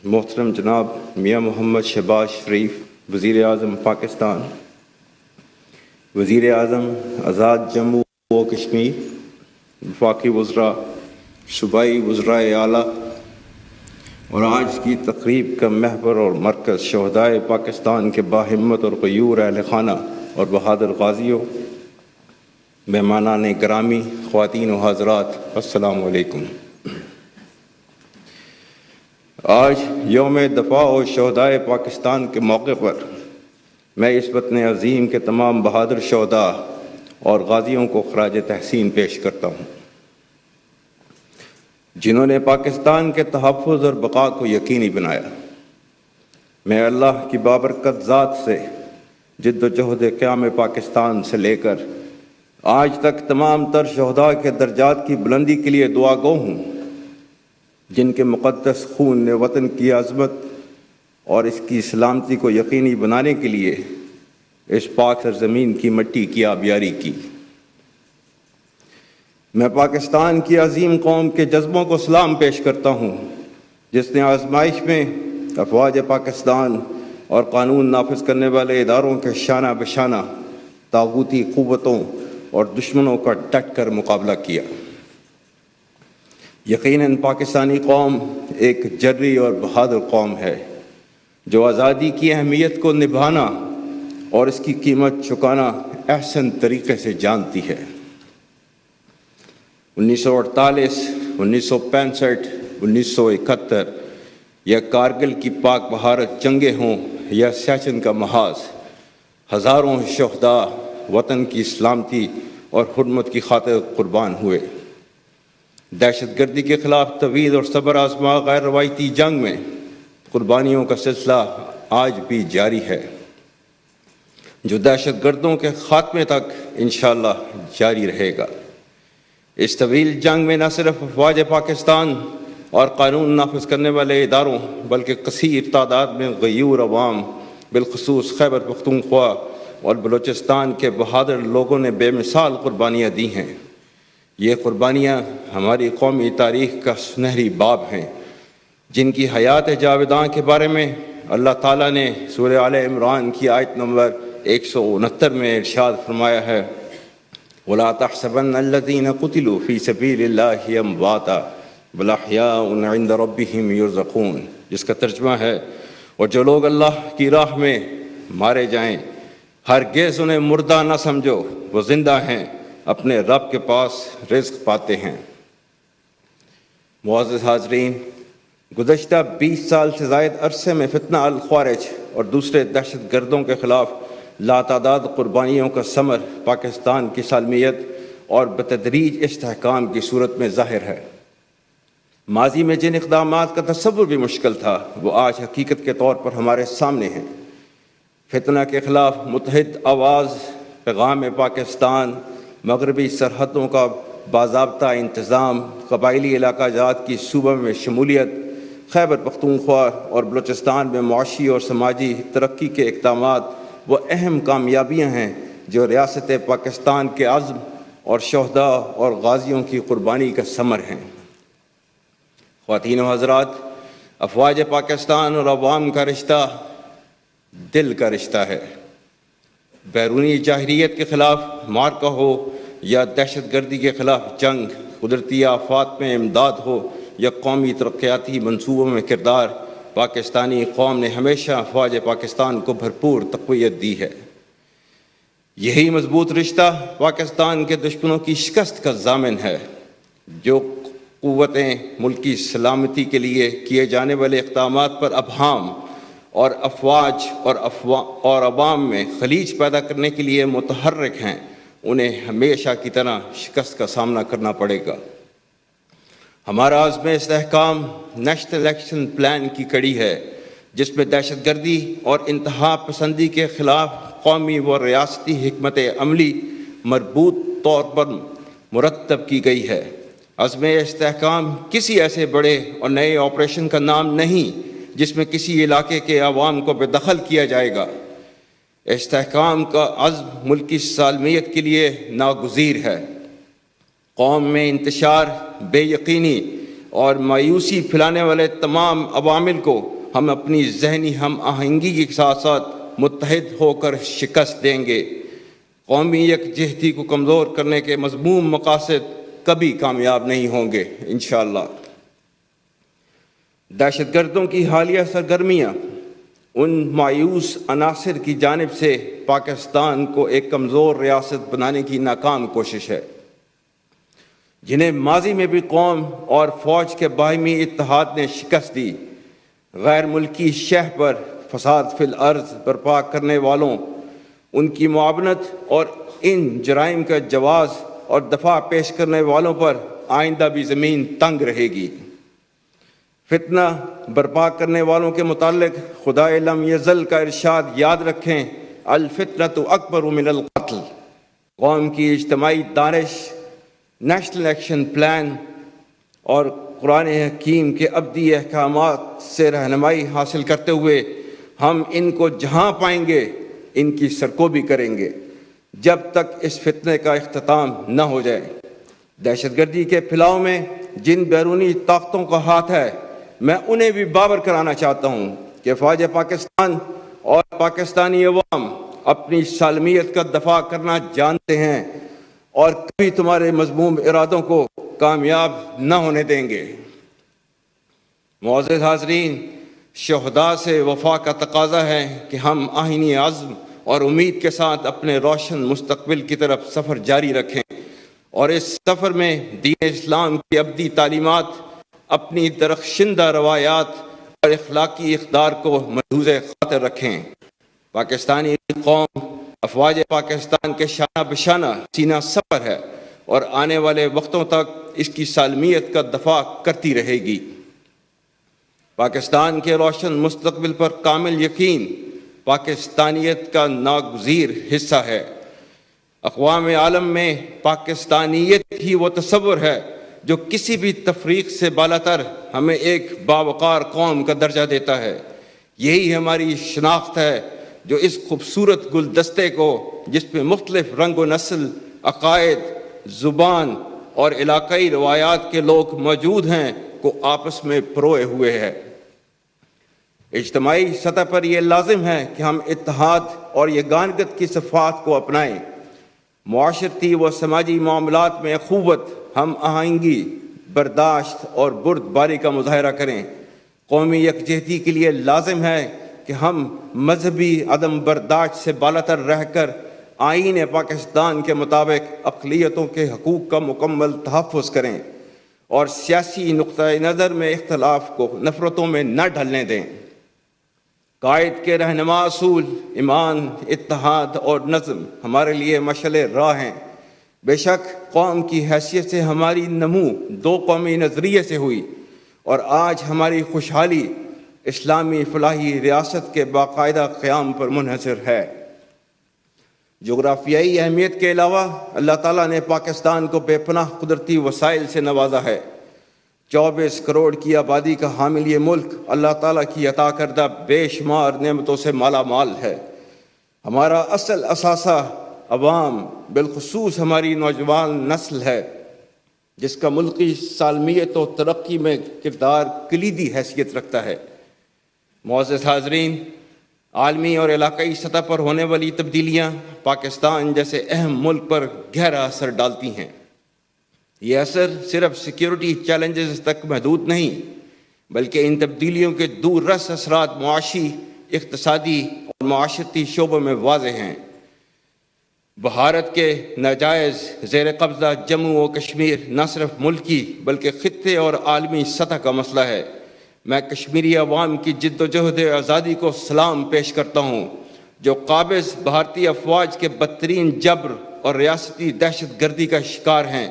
محترم جناب میاں محمد شہباز شریف وزیر اعظم پاکستان، وزیر اعظم آزاد جموں و کشمیر، وفاقی وزراء، صوبائی وزرائے اعلیٰ اور آج کی تقریب کا محور اور مرکز شہدائے پاکستان کے باہمت اور غیور اہل خانہ اور بہادر غازیوں، مہمانان گرامی، خواتین و حضرات، السلام علیکم۔ آج یوم دفاع و شہدائے پاکستان کے موقع پر میں اس وطن عظیم کے تمام بہادر شہداء اور غازیوں کو خراج تحسین پیش کرتا ہوں، جنہوں نے پاکستان کے تحفظ اور بقا کو یقینی بنایا۔ میں اللہ کی بابرکت ذات سے جد و جہد قیام پاکستان سے لے کر آج تک تمام تر شہداء کے درجات کی بلندی کے لیے دعا گو ہوں، جن کے مقدس خون نے وطن کی عظمت اور اس کی سلامتی کو یقینی بنانے کے لیے اس پاک سرزمین کی مٹی کی آبیاری کی۔ میں پاکستان کی عظیم قوم کے جذبوں کو سلام پیش کرتا ہوں، جس نے آزمائش میں افواج پاکستان اور قانون نافذ کرنے والے اداروں کے شانہ بشانہ طاغوتی قوتوں اور دشمنوں کا ڈٹ کر مقابلہ کیا۔ یقیناً پاکستانی قوم ایک جرری اور بہادر قوم ہے، جو آزادی کی اہمیت کو نبھانا اور اس کی قیمت چکانا احسن طریقے سے جانتی ہے۔ 1948، 1965، 1971 یا کارگل کی پاک بھارت جنگیں ہوں یا سیاچن کا محاذ، ہزاروں شہداء وطن کی سلامتی اور حرمت کی خاطر قربان ہوئے۔ دہشت گردی کے خلاف طویل اور صبر آزما غیر روایتی جنگ میں قربانیوں کا سلسلہ آج بھی جاری ہے، جو دہشت گردوں کے خاتمے تک انشاءاللہ جاری رہے گا۔ اس طویل جنگ میں نہ صرف افواج پاکستان اور قانون نافذ کرنے والے اداروں بلکہ کثیر تعداد میں غیور عوام، بالخصوص خیبر پختونخوا اور بلوچستان کے بہادر لوگوں نے بے مثال قربانیاں دی ہیں۔ یہ قربانیاں ہماری قومی تاریخ کا سنہری باب ہیں، جن کی حیات جاویداں کے بارے میں اللہ تعالیٰ نے سورہ آل عمران کی آیت نمبر 169 میں ارشاد فرمایا ہے، وَلَا تَحْسَبَنَّ الَّذِينَ قُتِلُوا فِي سَبِيلِ اللَّهِ أَمْوَاتًا بَلْ أَحْيَاءٌ عِندَ رَبِّهِمْ يُرْزَقُونَ، جس کا ترجمہ ہے، اور جو لوگ اللہ کی راہ میں مارے جائیں ہرگز انہیں مردہ نہ سمجھو، وہ زندہ ہیں، اپنے رب کے پاس رزق پاتے ہیں۔ معزز حاضرین، گزشتہ 20 سال سے زائد عرصے میں فتنہ الخوارج اور دوسرے دہشت گردوں کے خلاف لاتعداد قربانیوں کا ثمر پاکستان کی سالمیت اور بتدریج استحکام کی صورت میں ظاہر ہے۔ ماضی میں جن اقدامات کا تصور بھی مشکل تھا، وہ آج حقیقت کے طور پر ہمارے سامنے ہیں۔ فتنہ کے خلاف متحد آواز، پیغام پاکستان، مغربی سرحدوں کا باضابطہ انتظام، قبائلی علاقہ جات کی صوبہ میں شمولیت، خیبر پختونخوا اور بلوچستان میں معاشی اور سماجی ترقی کے اقدامات وہ اہم کامیابیاں ہیں جو ریاست پاکستان کے عزم اور شہداء اور غازیوں کی قربانی کا ثمر ہیں۔ خواتین و حضرات، افواج پاکستان اور عوام کا رشتہ دل کا رشتہ ہے۔ بیرونی جاہریت کے خلاف معرکہ ہو یا دہشت گردی کے خلاف جنگ، قدرتی آفات میں امداد ہو یا قومی ترقیاتی منصوبوں میں کردار، پاکستانی قوم نے ہمیشہ افواج پاکستان کو بھرپور تقویت دی ہے۔ یہی مضبوط رشتہ پاکستان کے دشمنوں کی شکست کا ضامن ہے، جو قوتیں ملکی سلامتی کے لیے کیے جانے والے اقدامات پر ابہام اور افواج اور عوام میں خلیج پیدا کرنے کے لیے متحرک ہیں، انہیں ہمیشہ کی طرح شکست کا سامنا کرنا پڑے گا۔ ہمارا عزم استحکام نیشنل ایکشن پلان کی کڑی ہے، جس میں دہشت گردی اور انتہا پسندی کے خلاف قومی و ریاستی حکمت عملی مربوط طور پر مرتب کی گئی ہے۔ عزم استحکام کسی ایسے بڑے اور نئے آپریشن کا نام نہیں جس میں کسی علاقے کے عوام کو بے دخل کیا جائے گا۔ استحکام کا عزم ملکی سالمیت کے لیے ناگزیر ہے۔ قوم میں انتشار، بے یقینی اور مایوسی پھیلانے والے تمام عوامل کو ہم اپنی ذہنی ہم آہنگی کے ساتھ ساتھ متحد ہو کر شکست دیں گے۔ قومی یکجہتی کو کمزور کرنے کے مذموم مقاصد کبھی کامیاب نہیں ہوں گے انشاءاللہ۔ دہشت گردوں کی حالیہ سرگرمیاں ان مایوس عناصر کی جانب سے پاکستان کو ایک کمزور ریاست بنانے کی ناکام کوشش ہے، جنہیں ماضی میں بھی قوم اور فوج کے باہمی اتحاد نے شکست دی۔ غیر ملکی شہ پر فساد فی الارض برپا کرنے والوں، ان کی معاونت اور ان جرائم کا جواز اور دفاع پیش کرنے والوں پر آئندہ بھی زمین تنگ رہے گی۔ فتنہ برپا کرنے والوں کے متعلق خدائے لم یزل کا ارشاد یاد رکھیں، الفتنۃ اکبر من القتل۔ قوم کی اجتماعی دانش، نیشنل ایکشن پلان اور قرآن حکیم کے ابدی احکامات سے رہنمائی حاصل کرتے ہوئے ہم ان کو جہاں پائیں گے ان کی سرکوبی کریں گے جب تک اس فتنے کا اختتام نہ ہو جائے۔ دہشت گردی کے پھیلاؤ میں جن بیرونی طاقتوں کا ہاتھ ہے، میں انہیں بھی باور کرانا چاہتا ہوں کہ فوج پاکستان اور پاکستانی عوام اپنی سالمیت کا دفاع کرنا جانتے ہیں اور کبھی تمہارے مذموم ارادوں کو کامیاب نہ ہونے دیں گے۔ معزز حاضرین، شہداء سے وفا کا تقاضا ہے کہ ہم آئینی عزم اور امید کے ساتھ اپنے روشن مستقبل کی طرف سفر جاری رکھیں اور اس سفر میں دین اسلام کی ابدی تعلیمات، اپنی درخشندہ روایات اور اخلاقی اقدار کو ملحوظ خاطر رکھیں۔ پاکستانی قوم افواج پاکستان کے شانہ بشانہ سینہ سپر ہے اور آنے والے وقتوں تک اس کی سالمیت کا دفاع کرتی رہے گی۔ پاکستان کے روشن مستقبل پر کامل یقین پاکستانیت کا ناگزیر حصہ ہے۔ اقوام عالم میں پاکستانیت ہی وہ تصور ہے جو کسی بھی تفریق سے بالاتر ہمیں ایک باوقار قوم کا درجہ دیتا ہے۔ یہی ہماری شناخت ہے جو اس خوبصورت گلدستے کو، جس میں مختلف رنگ و نسل، عقائد، زبان اور علاقائی روایات کے لوگ موجود ہیں، کو آپس میں پروئے ہوئے ہے۔ اجتماعی سطح پر یہ لازم ہے کہ ہم اتحاد اور یگانگت کی صفات کو اپنائیں۔ معاشرتی و سماجی معاملات میں اخوت، ہم آہنگی، برداشت اور بردباری کا مظاہرہ کریں۔ قومی یکجہتی کے لیے لازم ہے کہ ہم مذہبی عدم برداشت سے بالاتر رہ کر آئین پاکستان کے مطابق اقلیتوں کے حقوق کا مکمل تحفظ کریں اور سیاسی نقطۂ نظر میں اختلاف کو نفرتوں میں نہ ڈھلنے دیں۔ قائد کے رہنما اصول ایمان، اتحاد اور نظم ہمارے لیے مشعل راہ ہیں۔ بے شک قوم کی حیثیت سے ہماری نمو دو قومی نظریے سے ہوئی اور آج ہماری خوشحالی اسلامی فلاحی ریاست کے باقاعدہ قیام پر منحصر ہے۔ جغرافیائی اہمیت کے علاوہ اللہ تعالیٰ نے پاکستان کو بے پناہ قدرتی وسائل سے نوازا ہے۔ 24 کروڑ کی آبادی کا حامل یہ ملک اللہ تعالیٰ کی عطا کردہ بے شمار نعمتوں سے مالا مال ہے۔ ہمارا اصل اثاثہ عوام، بالخصوص ہماری نوجوان نسل ہے، جس کا ملکی سالمیت و ترقی میں کردار کلیدی حیثیت رکھتا ہے۔ معزز حاضرین، عالمی اور علاقائی سطح پر ہونے والی تبدیلیاں پاکستان جیسے اہم ملک پر گہرا اثر ڈالتی ہیں۔ یہ اثر صرف سیکیورٹی چیلنجز تک محدود نہیں، بلکہ ان تبدیلیوں کے دور رس اثرات معاشی، اقتصادی اور معاشرتی شعبوں میں واضح ہیں۔ بھارت کے ناجائز زیر قبضہ جموں و کشمیر نہ صرف ملکی بلکہ خطے اور عالمی سطح کا مسئلہ ہے۔ میں کشمیری عوام کی جد و جہد آزادی کو سلام پیش کرتا ہوں، جو قابض بھارتی افواج کے بدترین جبر اور ریاستی دہشت گردی کا شکار ہیں۔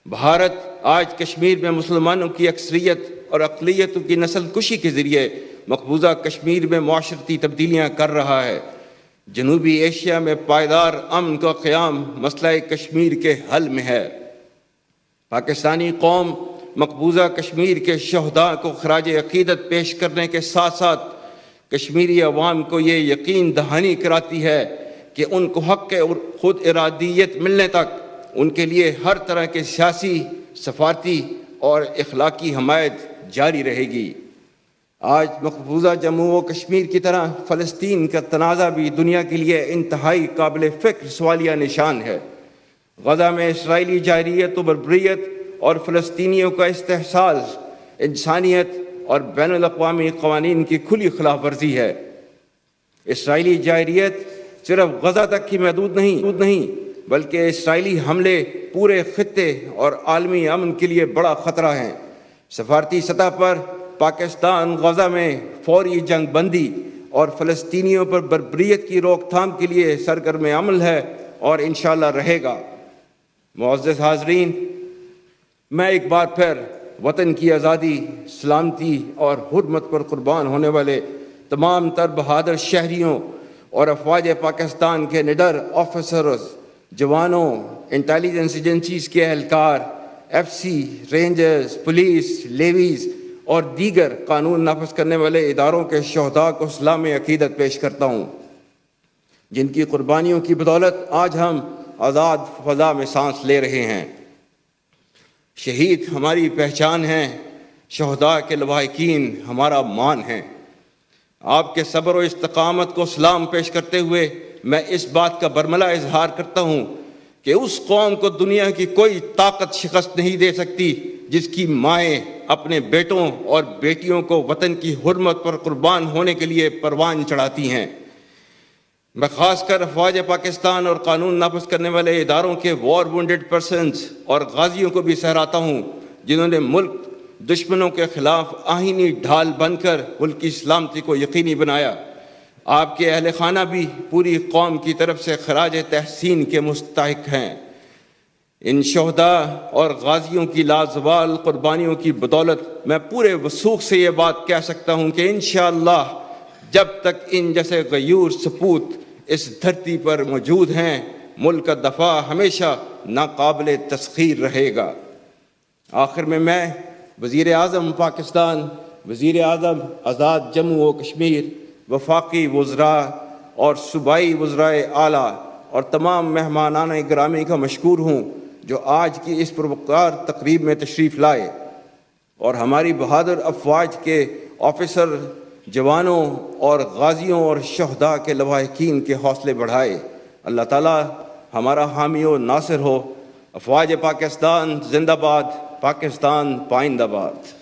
بھارت آج کشمیر میں مسلمانوں کی اکثریت اور اقلیتوں کی نسل کشی کے ذریعے مقبوضہ کشمیر میں معاشرتی تبدیلیاں کر رہا ہے۔ جنوبی ایشیا میں پائیدار امن کا قیام مسئلہ کشمیر کے حل میں ہے۔ پاکستانی قوم مقبوضہ کشمیر کے شہداء کو خراج عقیدت پیش کرنے کے ساتھ ساتھ کشمیری عوام کو یہ یقین دہانی کراتی ہے کہ ان کو حق خود ارادیت ملنے تک ان کے لیے ہر طرح کے سیاسی، سفارتی اور اخلاقی حمایت جاری رہے گی۔ آج مقبوضہ جموں و کشمیر کی طرح فلسطین کا تنازع بھی دنیا کے لیے انتہائی قابل فکر سوالیہ نشان ہے۔ غزہ میں اسرائیلی جارحیت و بربریت اور فلسطینیوں کا استحصال انسانیت اور بین الاقوامی قوانین کی کھلی خلاف ورزی ہے۔ اسرائیلی جارحیت صرف غزہ تک ہی محدود نہیں بلکہ اسرائیلی حملے پورے خطے اور عالمی امن کے لیے بڑا خطرہ ہیں۔ سفارتی سطح پر پاکستان غزہ میں فوری جنگ بندی اور فلسطینیوں پر بربریت کی روک تھام کے لیے سرگرم عمل ہے اور انشاءاللہ رہے گا۔ معزز حاضرین، میں ایک بار پھر وطن کی آزادی، سلامتی اور حرمت پر قربان ہونے والے تمام تر بہادر شہریوں اور افواج پاکستان کے نڈر آفیسرز، جوانوں، انٹیلیجنس ایجنسیز کے اہلکار، F C, rangers, police, levies اور دیگر قانون نافذ کرنے والے اداروں کے شہداء کو سلام عقیدت پیش کرتا ہوں، جن کی قربانیوں کی بدولت آج ہم آزاد فضا میں سانس لے رہے ہیں۔ شہید ہماری پہچان ہیں، شہداء کے لواحقین ہمارا مان ہیں۔ آپ کے صبر و استقامت کو سلام پیش کرتے ہوئے میں اس بات کا برملا اظہار کرتا ہوں کہ اس قوم کو دنیا کی کوئی طاقت شکست نہیں دے سکتی جس کی مائیں اپنے بیٹوں اور بیٹیوں کو وطن کی حرمت پر قربان ہونے کے لیے پروان چڑھاتی ہیں۔ میں خاص کر افواج پاکستان اور قانون نافذ کرنے والے اداروں کے وار وونڈڈ پرسنز اور غازیوں کو بھی سراہتا ہوں، جنہوں نے ملک دشمنوں کے خلاف آئینی ڈھال بن کر ملک کی سلامتی کو یقینی بنایا۔ آپ کے اہل خانہ بھی پوری قوم کی طرف سے خراج تحسین کے مستحق ہیں۔ ان شہداء اور غازیوں کی لازوال قربانیوں کی بدولت میں پورے وثوق سے یہ بات کہہ سکتا ہوں کہ انشاءاللہ جب تک ان جیسے غیور سپوت اس دھرتی پر موجود ہیں، ملک کا دفاع ہمیشہ ناقابل تسخیر رہے گا۔ آخر میں وزیر اعظم پاکستان، وزیر اعظم آزاد جموں و کشمیر، وفاقی وزراء اور صوبائی وزرائے اعلیٰ اور تمام مہمانان گرامی کا مشکور ہوں جو آج کی اس پروقار تقریب میں تشریف لائے اور ہماری بہادر افواج کے آفیسر، جوانوں اور غازیوں اور شہداء کے لواحقین کے حوصلے بڑھائے۔ اللہ تعالیٰ ہمارا حامی و ناصر ہو۔ افواج پاکستان زندہ باد، پاکستان پائندہ باد۔